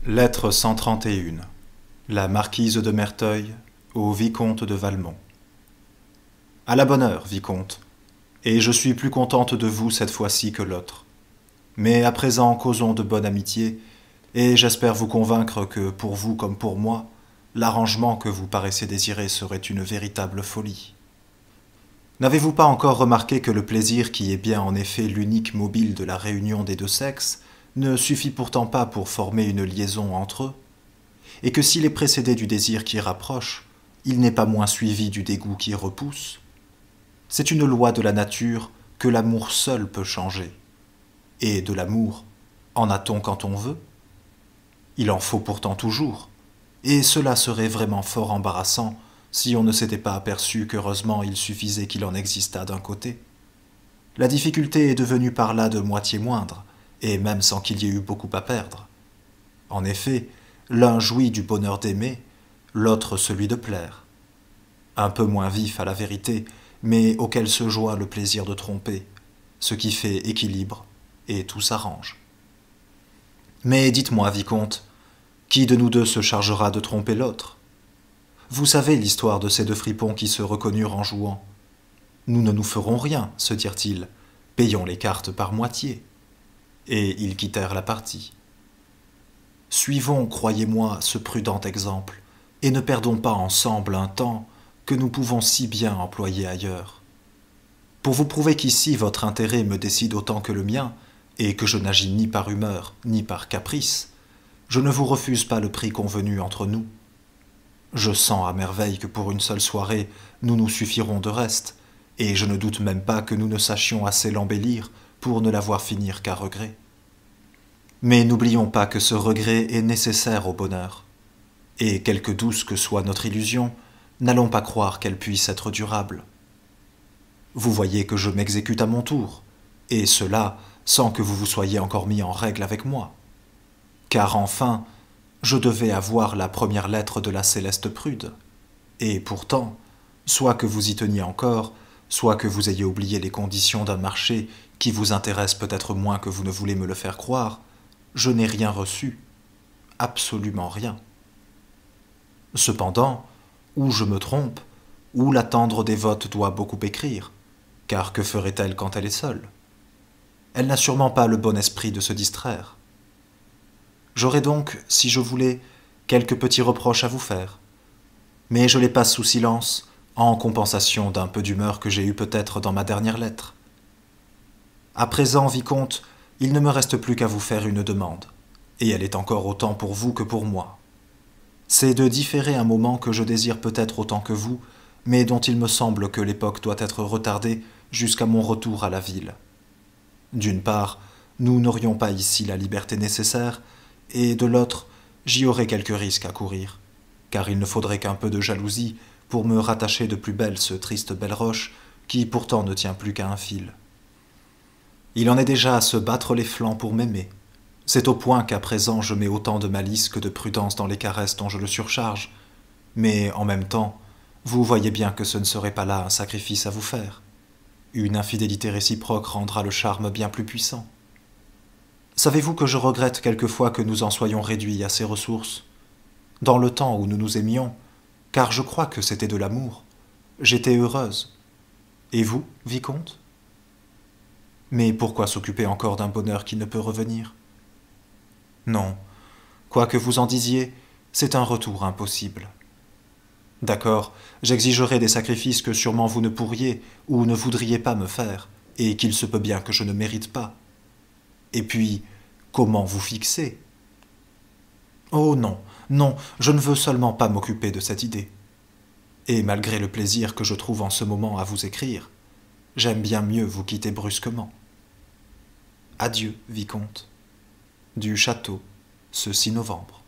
Lettre 131. La marquise de Merteuil au vicomte de Valmont. À la bonne heure, vicomte, et je suis plus contente de vous cette fois-ci que l'autre. Mais à présent causons de bonne amitié, et j'espère vous convaincre que, pour vous comme pour moi, l'arrangement que vous paraissez désirer serait une véritable folie. N'avez-vous pas encore remarqué que le plaisir qui est bien en effet l'unique mobile de la réunion des deux sexes ne suffit pourtant pas pour former une liaison entre eux, et que s'il est précédé du désir qui rapproche, il n'est pas moins suivi du dégoût qui repousse? C'est une loi de la nature que l'amour seul peut changer. Et de l'amour, en a-t-on quand on veut? Il en faut pourtant toujours, et cela serait vraiment fort embarrassant si on ne s'était pas aperçu qu'heureusement il suffisait qu'il en existât d'un côté. La difficulté est devenue par là de moitié moindre, et même sans qu'il y ait eu beaucoup à perdre. En effet, l'un jouit du bonheur d'aimer, l'autre celui de plaire. Un peu moins vif à la vérité, mais auquel se joint le plaisir de tromper, ce qui fait équilibre, et tout s'arrange. Mais dites-moi, vicomte, qui de nous deux se chargera de tromper l'autre? Vous savez l'histoire de ces deux fripons qui se reconnurent en jouant. Nous ne nous ferons rien, se dirent-ils, payons les cartes par moitié. Et ils quittèrent la partie. Suivons, croyez-moi, ce prudent exemple, et ne perdons pas ensemble un temps que nous pouvons si bien employer ailleurs. Pour vous prouver qu'ici votre intérêt me décide autant que le mien, et que je n'agis ni par humeur, ni par caprice, je ne vous refuse pas le prix convenu entre nous. Je sens à merveille que pour une seule soirée, nous nous suffirons de reste, et je ne doute même pas que nous ne sachions assez l'embellir pour ne la voir finir qu'à regret. Mais n'oublions pas que ce regret est nécessaire au bonheur, et quelque douce que soit notre illusion, n'allons pas croire qu'elle puisse être durable. Vous voyez que je m'exécute à mon tour, et cela sans que vous vous soyez encore mis en règle avec moi. Car enfin, je devais avoir la première lettre de la céleste prude, et pourtant, soit que vous y teniez encore, soit que vous ayez oublié les conditions d'un marché qui vous intéresse peut-être moins que vous ne voulez me le faire croire, je n'ai rien reçu, absolument rien. Cependant, ou je me trompe, ou la tendre dévote doit beaucoup écrire, car que ferait-elle quand elle est seule? Elle n'a sûrement pas le bon esprit de se distraire. J'aurais donc, si je voulais, quelques petits reproches à vous faire, mais je les passe sous silence, en compensation d'un peu d'humeur que j'ai eue peut-être dans ma dernière lettre. À présent, vicomte, il ne me reste plus qu'à vous faire une demande, et elle est encore autant pour vous que pour moi. C'est de différer un moment que je désire peut-être autant que vous, mais dont il me semble que l'époque doit être retardée jusqu'à mon retour à la ville. D'une part, nous n'aurions pas ici la liberté nécessaire, et de l'autre, j'y aurais quelques risques à courir, car il ne faudrait qu'un peu de jalousie pour me rattacher de plus belle ce triste Belleroche qui pourtant ne tient plus qu'à un fil. Il en est déjà à se battre les flancs pour m'aimer. C'est au point qu'à présent je mets autant de malice que de prudence dans les caresses dont je le surcharge, mais en même temps, vous voyez bien que ce ne serait pas là un sacrifice à vous faire. Une infidélité réciproque rendra le charme bien plus puissant. Savez-vous que je regrette quelquefois que nous en soyons réduits à ces ressources? Dans le temps où nous nous aimions, car je crois que c'était de l'amour, j'étais heureuse. Et vous, vicomte? Mais pourquoi s'occuper encore d'un bonheur qui ne peut revenir? Non, quoi que vous en disiez, c'est un retour impossible. D'accord, j'exigerai des sacrifices que sûrement vous ne pourriez ou ne voudriez pas me faire, et qu'il se peut bien que je ne mérite pas. Et puis, comment vous fixer? Oh non, non, je ne veux seulement pas m'occuper de cette idée. Et malgré le plaisir que je trouve en ce moment à vous écrire, j'aime bien mieux vous quitter brusquement. Adieu, vicomte. Du château, ce 6 novembre.